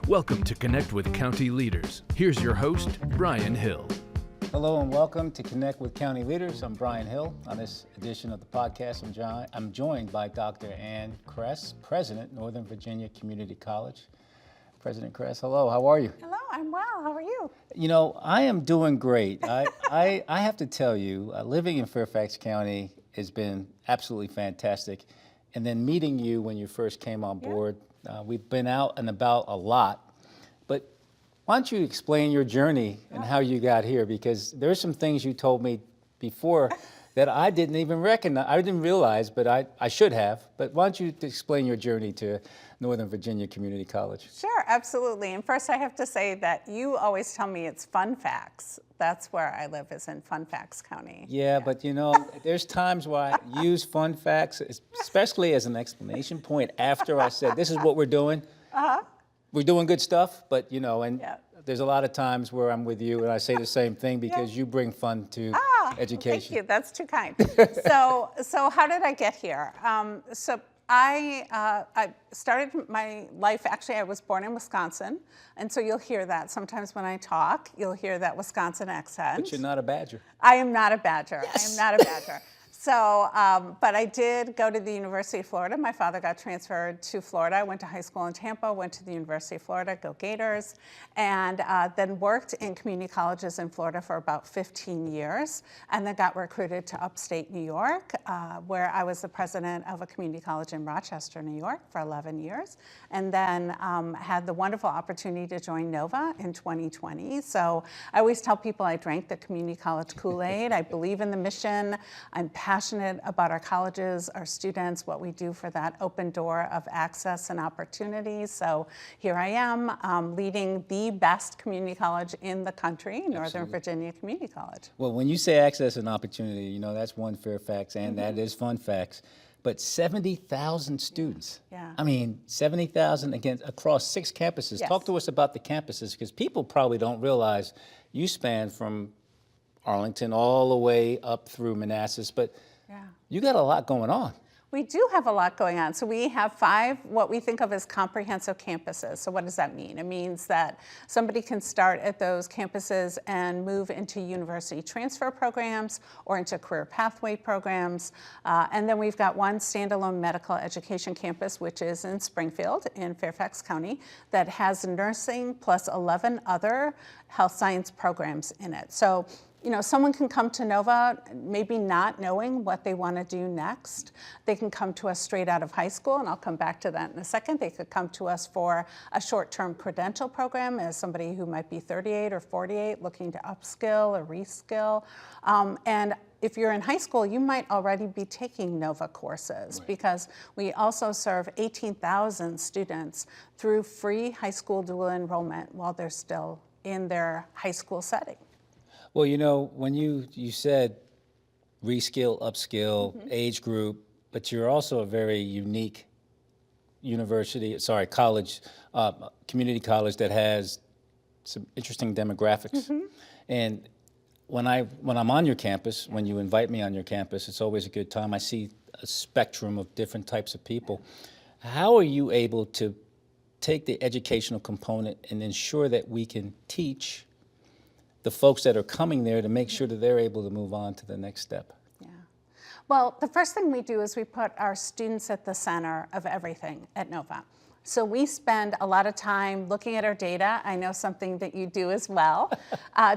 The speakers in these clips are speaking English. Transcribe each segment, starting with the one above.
Welcome to Connect with County Leaders. Here's your host, Brian Hill. Hello and welcome to Connect with County Leaders. I'm Brian Hill. On this edition of the podcast, I'm joined by Dr. Ann Kress, President, Northern Virginia Community College. President Kress, hello, how are you? Hello, I'm well. How are you? You know, I am doing great. I have to tell you, living in Fairfax County has been absolutely fantastic. And then meeting you when you first came on board, we've been out and about a lot. But why don't you explain your journey and how you got here? Because there's some things you told me before that I didn't even recognize, I didn't realize, but I should have. But why don't you explain your journey to Northern Virginia Community College? Sure, absolutely. And first I have to say that you always tell me it's Fun Facts. That's where I live, is in Fun Facts County. Yeah, but you know, there's times where I use Fun Facts, especially as an explanation point after I said, this is what we're doing. We're doing good stuff, but you know, and there's a lot of times where I'm with you and I say the same thing because you bring fun to education. Thank you, that's too kind. So how did I get here? I started my life, actually I was born in Wisconsin, and so you'll hear that sometimes when I talk, you'll hear that Wisconsin accent. But you're not a Badger. I am not a Badger. Yes. I am not a Badger. So, but I did go to the University of Florida. My father got transferred to Florida. I went to high school in Tampa, went to the University of Florida, go Gators, and then worked in community colleges in Florida for about 15 years, and then got recruited to upstate New York, where I was the president of a community college in Rochester, New York for 11 years, and then had the wonderful opportunity to join Nova in 2020. So I always tell people I drank the community college Kool-Aid. I believe in the mission. I'm passionate about our colleges, our students, what we do for that open door of access and opportunities. So here I am leading the best community college in the country, Northern Virginia Community College. Well, when you say access and opportunity, you know, that's one Fairfax and that is Fun Facts. But 70,000 students. Yeah. I mean, 70,000 again across 6 campuses. Yes. Talk to us about the campuses, because people probably don't realize you span from Arlington all the way up through Manassas, but you got a lot going on. We do have a lot going on. So we have 5 what we think of as comprehensive campuses. So what does that mean? It means that somebody can start at those campuses and move into university transfer programs or into career pathway programs. And then we've got one standalone medical education campus, which is in Springfield in Fairfax County, that has nursing plus 11 other health science programs in it. So you know, someone can come to Nova maybe not knowing what they want to do next. They can come to us straight out of high school, and I'll come back to that in a second. They could come to us for a short-term credential program as somebody who might be 38 or 48 looking to upskill or reskill. And if you're in high school, you might already be taking Nova courses because we also serve 18,000 students through free high school dual enrollment while they're still in their high school setting. Well, you know, when you said reskill, upskill, age group, but you're also a very unique college, community college that has some interesting demographics. And when I'm on your campus, when you invite me on your campus, it's always a good time. I see a spectrum of different types of people. How are you able to take the educational component and ensure that we can teach the folks that are coming there to make sure that they're able to move on to the next step? Yeah. Well, the first thing we do is we put our students at the center of everything at Nova. So we spend a lot of time looking at our data. I know something that you do as well,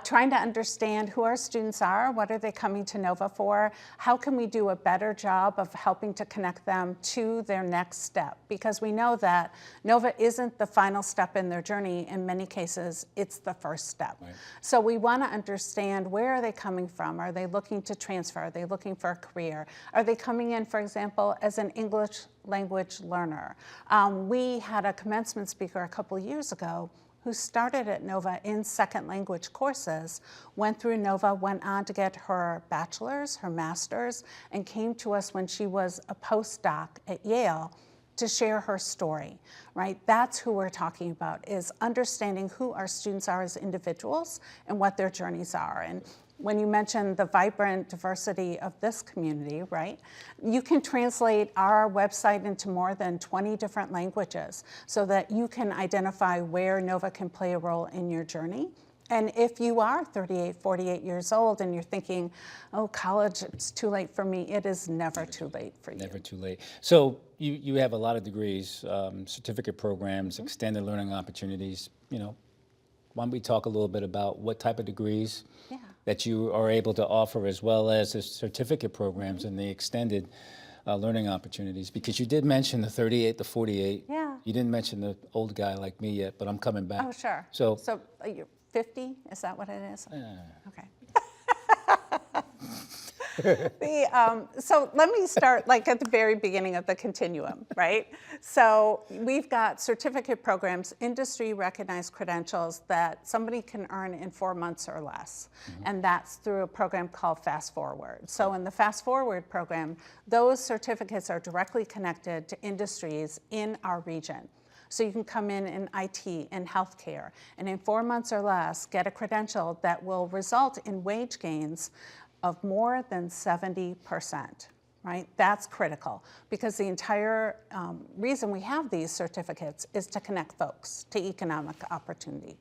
trying to understand who our students are, what are they coming to Nova for, how can we do a better job of helping to connect them to their next step? Because we know that Nova isn't the final step in their journey. In many cases, it's the first step. Right. So we want to understand, where are they coming from? Are they looking to transfer? Are they looking for a career? Are they coming in, for example, as an English language learner? We had a commencement speaker a couple years ago who started at Nova in second language courses, went through Nova, went on to get her bachelor's, her master's, and came to us when she was a postdoc at Yale to share her story, right? That's who we're talking about, is understanding who our students are as individuals and what their journeys are. And when you mention the vibrant diversity of this community, right? You can translate our website into more than 20 different languages so that you can identify where Nova can play a role in your journey. And if you are 38, 48 years old and you're thinking, oh, college, it's too late for me, it is never too late for you. Never too late. So you have a lot of degrees, certificate programs, extended learning opportunities. Why don't we talk a little bit about what type of degrees that you are able to offer, as well as the certificate programs and the extended learning opportunities? Because you did mention the 38 to 48. Yeah. You didn't mention the old guy like me yet, but I'm coming back. Oh, sure. So you're 50? Is that what it is? Okay. So let me start at the very beginning of the continuum, right? So we've got certificate programs, industry recognized credentials that somebody can earn in 4 months or less. And that's through a program called Fast Forward. So in the Fast Forward program, those certificates are directly connected to industries in our region. So you can come in IT, in healthcare, and in 4 months or less, get a credential that will result in wage gains of more than 70%, right? That's critical because the entire reason we have these certificates is to connect folks to economic opportunity.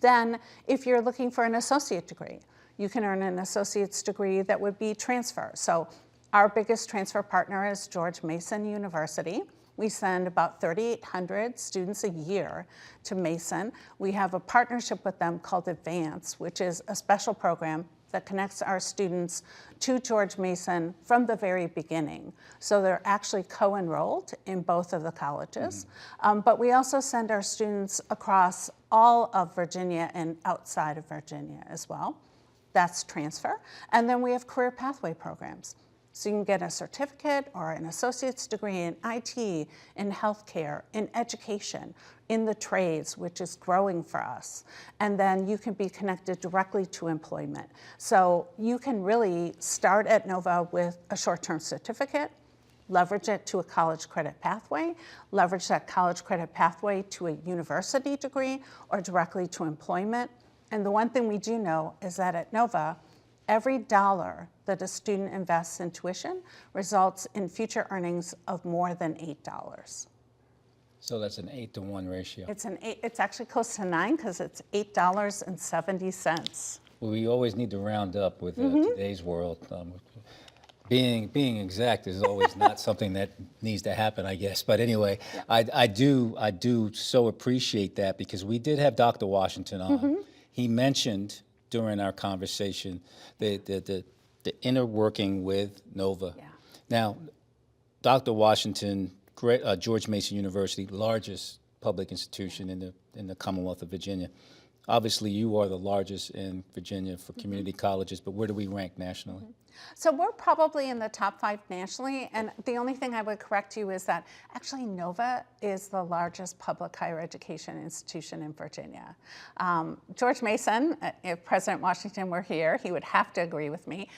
Then if you're looking for an associate degree, you can earn an associate's degree that would be transfer. So our biggest transfer partner is George Mason University. We send about 3,800 students a year to Mason. We have a partnership with them called Advance, which is a special program that connects our students to George Mason from the very beginning. So they're actually co-enrolled in both of the colleges. But we also send our students across all of Virginia and outside of Virginia as well. That's transfer. And then we have career pathway programs. So you can get a certificate or an associate's degree in IT, in healthcare, in education, in the trades, which is growing for us. And then you can be connected directly to employment. So you can really start at Nova with a short-term certificate, leverage it to a college credit pathway, leverage that college credit pathway to a university degree or directly to employment. And the one thing we do know is that at Nova, every dollar that a student invests in tuition results in future earnings of more than $8. So that's an 8-to-1 ratio. It's actually close to 9 because it's $8.70. Well, we always need to round up with today's world. Being exact is always not something that needs to happen, I guess. But anyway, I do so appreciate that because we did have Dr. Washington on. He mentioned during our conversation the inner working with Nova. Yeah. Now, Dr. Washington, George Mason University, largest public institution in the Commonwealth of Virginia. Obviously, you are the largest in Virginia for community colleges, but where do we rank nationally? So we're probably in the top 5 nationally, and the only thing I would correct you is that actually Nova is the largest public higher education institution in Virginia. George Mason, if President Washington were here, he would have to agree with me.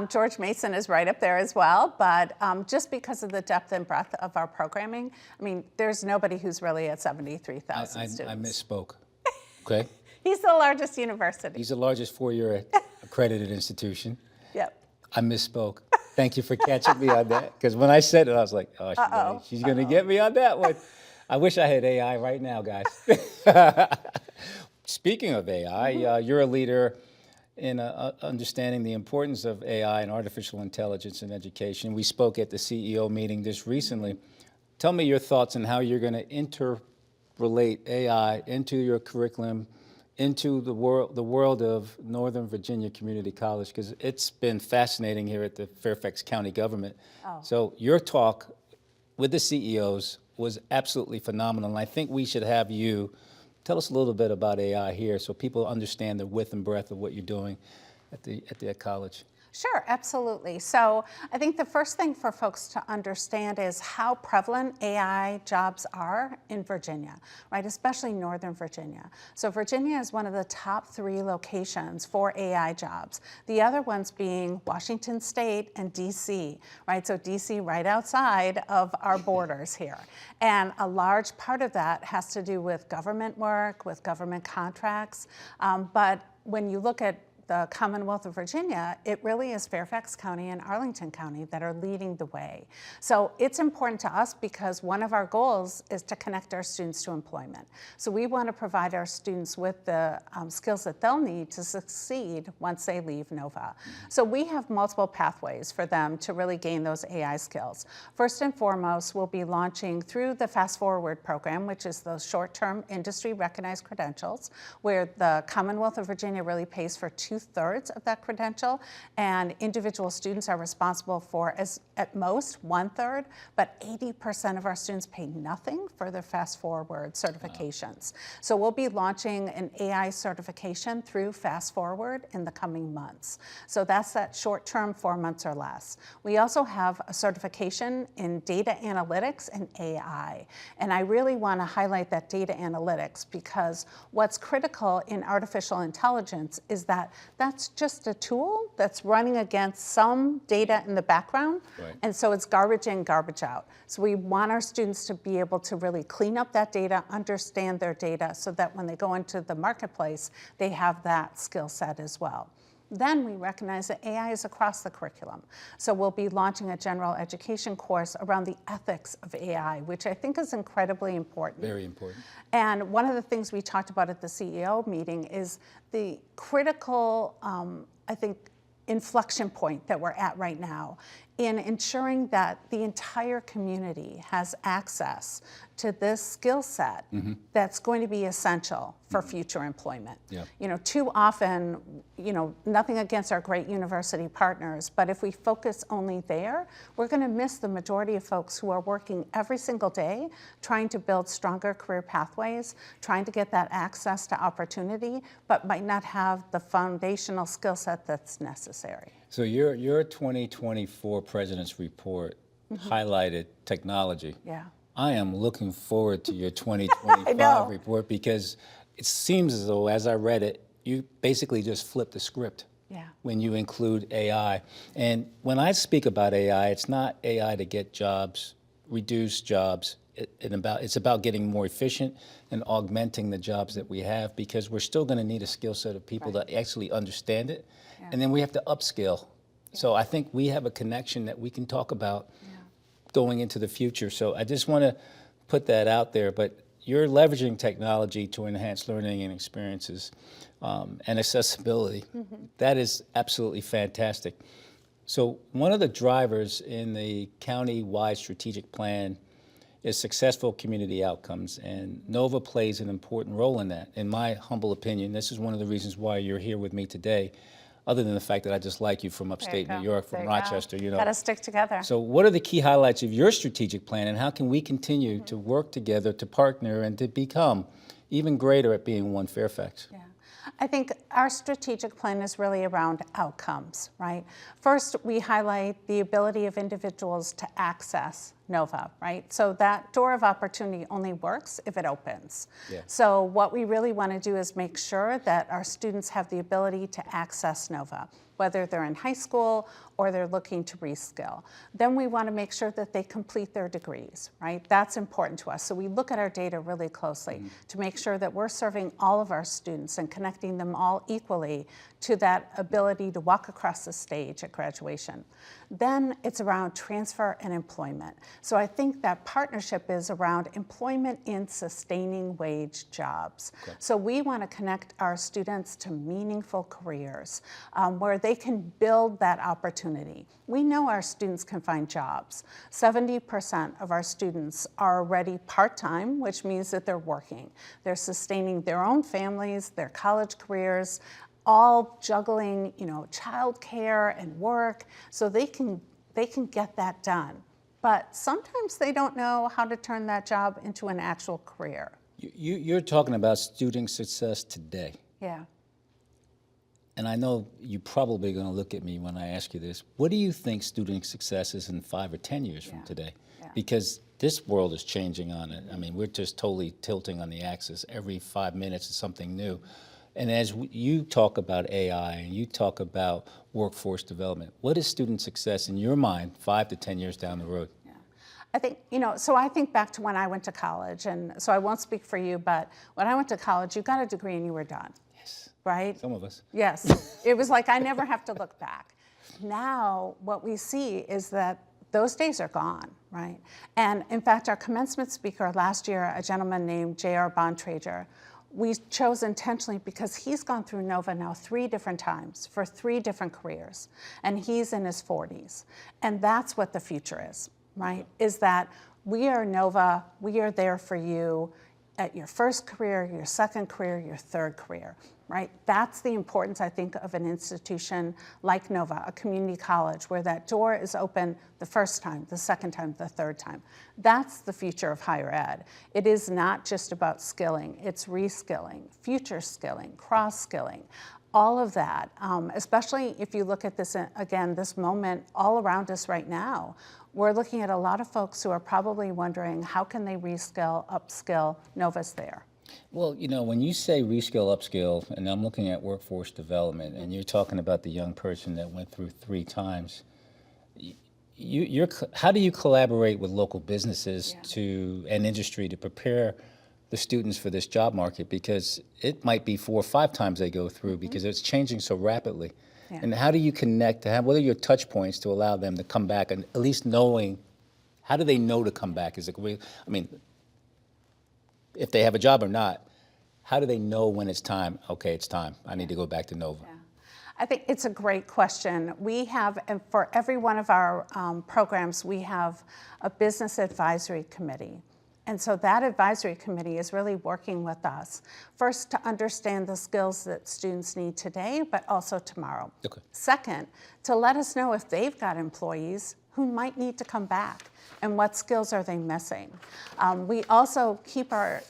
George Mason is right up there as well, but just because of the depth and breadth of our programming, I mean, there's nobody who's really at 73,000 students. I misspoke, okay? He's the largest university. He's the largest 4-year accredited institution. Yep. I misspoke. Thank you for catching me on that. Because when I said it, I was like, oh, she's going to get me on that one. I wish I had AI right now, guys. Speaking of AI, you're a leader in understanding the importance of AI and artificial intelligence in education. We spoke at the CEO meeting just recently. Tell me your thoughts on how you're going to interrelate AI into your curriculum, into the world of Northern Virginia Community College, because it's been fascinating here at the Fairfax County government. Oh. So your talk with the CEOs was absolutely phenomenal, and I think we should have you tell us a little bit about AI here so people understand the width and breadth of what you're doing at the college. Sure, absolutely. So I think the first thing for folks to understand is how prevalent AI jobs are in Virginia, right? Especially Northern Virginia. So Virginia is one of the top 3 locations for AI jobs. The other ones being Washington State and DC, right? So DC right outside of our borders here. And a large part of that has to do with government work, with government contracts. But when you look at the Commonwealth of Virginia, it really is Fairfax County and Arlington County that are leading the way. So it's important to us because one of our goals is to connect our students to employment. So we want to provide our students with the skills that they'll need to succeed once they leave NOVA. So we have multiple pathways for them to really gain those AI skills. First and foremost, we'll be launching through the Fast Forward program, which is those short-term industry recognized credentials, where the Commonwealth of Virginia really pays for 2/3 of that credential, and individual students are responsible for at most 1/3, but 80% of our students pay nothing for their Fast Forward certifications. So we'll be launching an AI certification through Fast Forward in the coming months. So that's that short-term, 4 months or less. We also have a certification in data analytics and AI. And I really want to highlight that data analytics because what's critical in artificial intelligence is that that's just a tool that's running against some data in the background. Right. And so it's garbage in, garbage out. So we want our students to be able to really clean up that data, understand their data, so that when they go into the marketplace, they have that skill set as well. Then we recognize that AI is across the curriculum. So we'll be launching a general education course around the ethics of AI, which I think is incredibly important. Very important. And one of the things we talked about at the CEO meeting is the critical, I think, inflection point that we're at right now in ensuring that the entire community has access to this skill set that's going to be essential for future employment. Yeah. You know, too often, you know, nothing against our great university partners, but if we focus only there, we're going to miss the majority of folks who are working every single day trying to build stronger career pathways, trying to get that access to opportunity, but might not have the foundational skill set that's necessary. So your 2024 President's Report highlighted technology. Yeah. I am looking forward to your 2025 report because it seems as though, as I read it, you basically just flipped the script when you include AI. And when I speak about AI, it's not AI to get jobs, reduce jobs. It's about getting more efficient and augmenting the jobs that we have because we're still going to need a skill set of people that actually understand it. And then we have to upskill. So I think we have a connection that we can talk about going into the future. So I just want to put that out there. But you're leveraging technology to enhance learning and experiences and accessibility. That is absolutely fantastic. So one of the drivers in the county-wide strategic plan is successful community outcomes, and NOVA plays an important role in that. In my humble opinion, this is one of the reasons why you're here with me today, other than the fact that I just like you from upstate New York, from Rochester, you know. Got to stick together. So what are the key highlights of your strategic plan, and how can we continue to work together, to partner, and to become even greater at being one Fairfax? Yeah. I think our strategic plan is really around outcomes, right? First, we highlight the ability of individuals to access NOVA, right? So that door of opportunity only works if it opens. Yeah. So what we really want to do is make sure that our students have the ability to access NOVA, whether they're in high school or they're looking to reskill. Then we want to make sure that they complete their degrees, right? That's important to us. So we look at our data really closely to make sure that we're serving all of our students and connecting them all equally to that ability to walk across the stage at graduation. Then it's around transfer and employment. So I think that partnership is around employment in sustaining wage jobs. Okay. So we want to connect our students to meaningful careers where they can build that opportunity. We know our students can find jobs. 70% of our students are already part-time, which means that they're working. They're sustaining their own families, their college careers, all juggling, you know, childcare and work, so they can get that done. But sometimes they don't know how to turn that job into an actual career. You're talking about student success today. Yeah. And I know you're probably going to look at me when I ask you this. What do you think student success is in 5 or 10 years from today? Yeah. Because this world is changing on it. I mean, we're just totally tilting on the axis. Every 5 minutes is something new. And as you talk about AI and you talk about workforce development, what is student success in your mind 5 to 10 years down the road? Yeah. I think, you know, so I think back to when I went to college, and so I won't speak for you, but when I went to college, you got a degree and you were done. Yes. right? Some of us. Yes, it was like I never have to look back. Now, what we see is that those days are gone, right? And in fact, our commencement speaker last year, a gentleman named J.R. Bontrager, we chose intentionally because he's gone through Nova now 3 different times for 3 different careers, and he's in his 40s. And that's what the future is, right? Is that we are Nova, we are there for you at your first career, your second career, your third career, right? That's the importance, I think, of an institution like Nova, a community college, where that door is open the first time, the second time, the third time. That's the future of higher ed. It is not just about skilling, it's reskilling, future skilling, cross-skilling, all of that, especially if you look at this, again, this moment all around us right now. We're looking at a lot of folks who are probably wondering, how can they reskill, upskill? Nova's there. Well, you know, when you say reskill, upskill, and I'm looking at workforce development, and you're talking about the young person that went through 3 times, how do you collaborate with local businesses and industry to prepare the students for this job market? Because it might be 4 or 5 times they go through because it's changing so rapidly. Yeah. And how do you connect, what are your touch points to allow them to come back, and at least knowing, how do they know to come back? Is it, I mean, if they have a job or not, how do they know when it's time? Okay, it's time. I need to go back to Nova. Yeah. I think it's a great question. We have, and for every one of our programs, we have a business advisory committee. And so that advisory committee is really working with us, first to understand the skills that students need today, but also tomorrow. Okay. Second, to let us know if they've got employees who might need to come back and what skills are they missing. We also keep our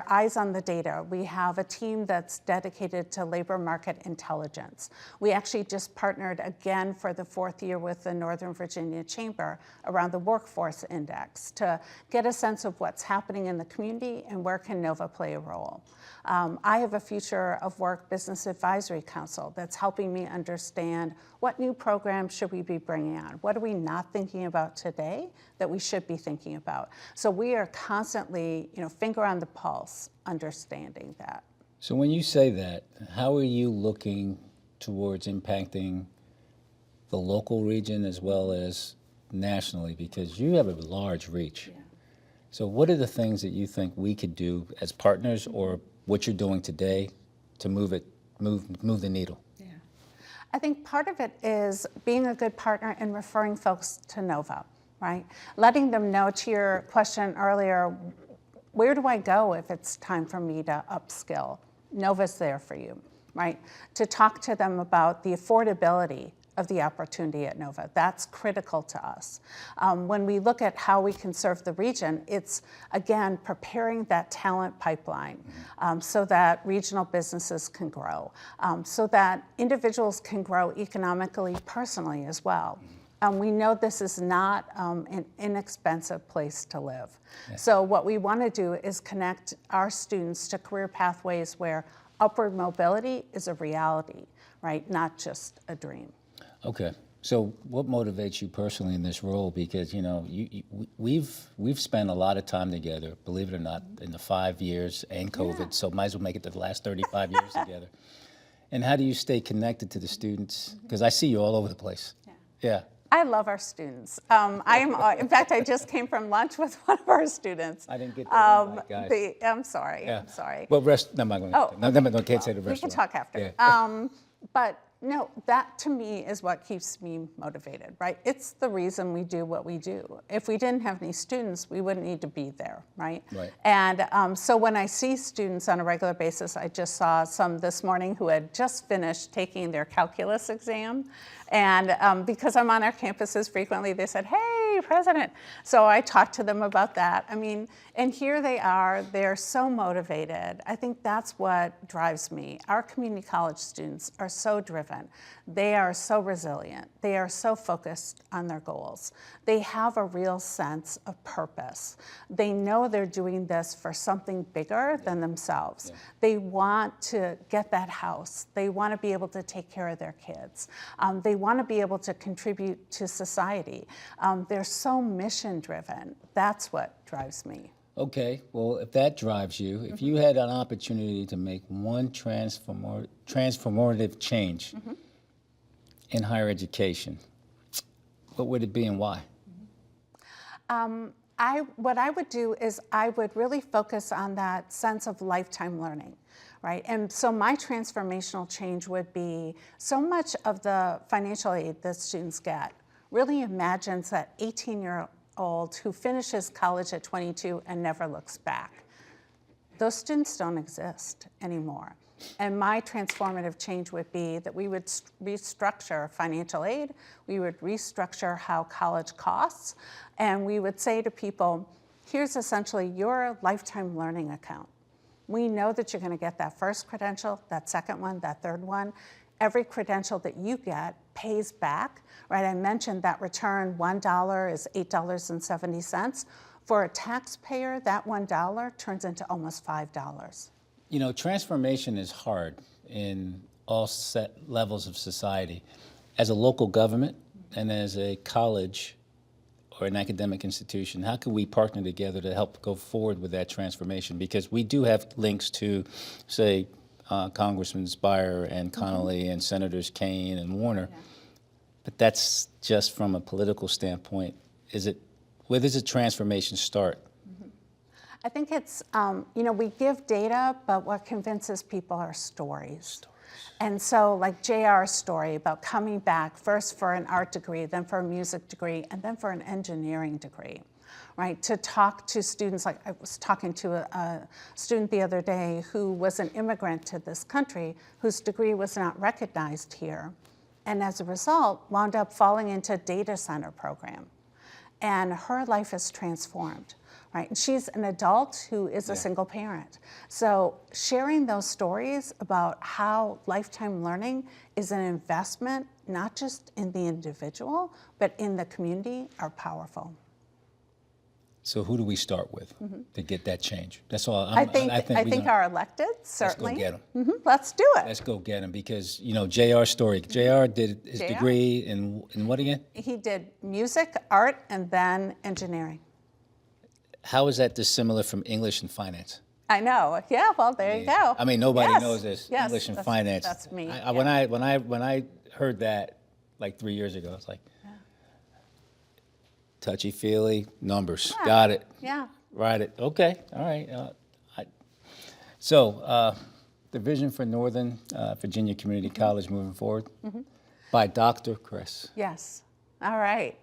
eyes on the data. We have a team that's dedicated to labor market intelligence. We actually just partnered again for the 4th year with the Northern Virginia Chamber around the Workforce Index to get a sense of what's happening in the community and where can Nova play a role. I have a Future of Work Business Advisory Council that's helping me understand what new programs should we be bringing on? What are we not thinking about today that we should be thinking about? So we are constantly, finger on the pulse, understanding that. So when you say that, how are you looking towards impacting the local region as well as nationally? Because you have a large reach. Yeah. So what are the things that you think we could do as partners, or what you're doing today to move the needle? Yeah. I think part of it is being a good partner and referring folks to Nova, right? Letting them know, to your question earlier, where do I go if it's time for me to upskill? Nova's there for you, right? To talk to them about the affordability of the opportunity at Nova. That's critical to us. When we look at how we can serve the region, it's, again, preparing that talent pipeline so that regional businesses can grow, so that individuals can grow economically, personally as well. We know this is not an inexpensive place to live. Yeah. So what we want to do is connect our students to career pathways where upward mobility is a reality, right? Not just a dream. Okay, so what motivates you personally in this role? Because we've spent a lot of time together, believe it or not, in the 5 years and COVID. So might as well make it to the last 35 years together. And how do you stay connected to the students? Because I see you all over the place. Yeah. I love our students. In fact, I just came from lunch with one of our students. I didn't get that guys. I'm sorry. Yeah. I'm sorry. Well, I'm not going to. Can't say the restaurant. We can talk after. Yeah. But no, that to me is what keeps me motivated, right? It's the reason we do what we do. If we didn't have any students, we wouldn't need to be there, right? Right. And so when I see students on a regular basis, I just saw some this morning who had just finished taking their calculus exam. And because I'm on our campuses frequently, they said, "Hey, President." So I talked to them about that. I mean, and here they are, they're so motivated. I think that's what drives me. Our community college students are so driven. They are so resilient. They are so focused on their goals. They have a real sense of purpose. They know they're doing this for something bigger than themselves. Yeah. They want to get that house. They want to be able to take care of their kids. They want to be able to contribute to society. They're so mission driven. That's what drives me. Okay, well, if that drives you, if you had an opportunity to make one transformative change in higher education, what would it be and why? What I would do is I would really focus on that sense of lifetime learning, right? And so my transformational change would be so much of the financial aid that students get really imagines that 18-year-old who finishes college at 22 and never looks back. Those students don't exist anymore. And my transformative change would be that we would restructure financial aid, we would restructure how college costs, and we would say to people, here's essentially your lifetime learning account. We know that you're going to get that first credential, that second one, that third one. Every credential that you get pays back, right? I mentioned that return, $1 is $8.70. For a taxpayer, that $1 turns into almost $5. You know, transformation is hard in all set levels of society. As a local government and as a college or an academic institution, how can we partner together to help go forward with that transformation? Because we do have links to, say, Congressman Spire and Connolly and Senators Kaine and Warner, but that's just from a political standpoint. Where does the transformation start? I think it's, we give data, but what convinces people are stories. And so like JR's story about coming back first for an art degree, then for a music degree, and then for an engineering degree, right? To talk to students, like I was talking to a student the other day who was an immigrant to this country whose degree was not recognized here. And as a result, wound up falling into a data center program. And her life is transformed. Right, and she's an adult who is a single parent. So sharing those stories about how lifetime learning is an investment, not just in the individual, but in the community, are powerful. So who do we start with to get that change? That's all. I think our electeds, certainly. Let's go get them. Let's do it. Let's go get them because, you know, JR's story. JR did his degree in what again? He did music, art, and then engineering. How is that dissimilar from English and finance? I know. Yeah. Well, there you go. I mean, nobody knows this. Yes, English and finance. That's me. When I heard that like 3 years ago, I was like, touchy feely numbers. Yeah. Got it. Yeah. Write it. Okay. All right. So the vision for Northern Virginia Community College moving forward by Dr. Kress. Yes. All right.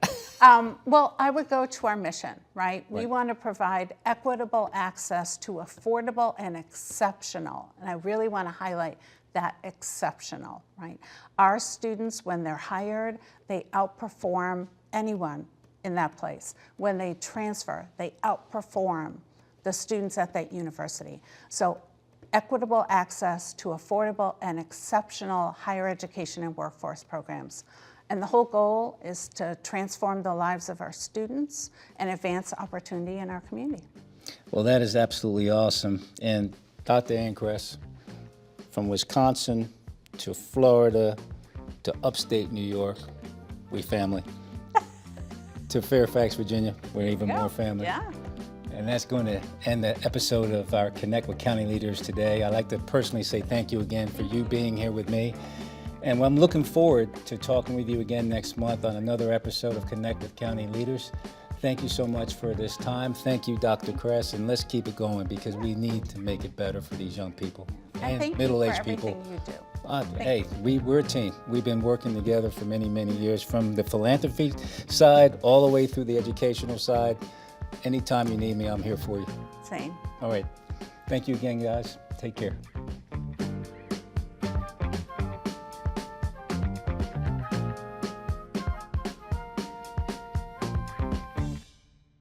Well, I would go to our mission, right? We want to provide equitable access to affordable and exceptional, and I really want to highlight that exceptional, right? Our students, when they're hired, they outperform anyone in that place. When they transfer, they outperform the students at that university. So equitable access to affordable and exceptional higher education and workforce programs. And the whole goal is to transform the lives of our students and advance opportunity in our community. Well, that is absolutely awesome. And Dr. Ann Kress, from Wisconsin to Florida to upstate New York, we family. To Fairfax, Virginia, we're even more family. Yeah. And that's going to end the episode of our Connect with County Leaders today. I'd like to personally say thank you again for you being here with me. And I'm looking forward to talking with you again next month on another episode of Connect with County Leaders. Thank you so much for this time. Thank you, Dr. Kress, and let's keep it going because we need to make it better for these young people and middle-aged people. You do. Hey, we're a team. We've been working together for many, many years, from the philanthropy side all the way through the educational side. Anytime you need me, I'm here for you. Same. All right. Thank you again, guys. Take care.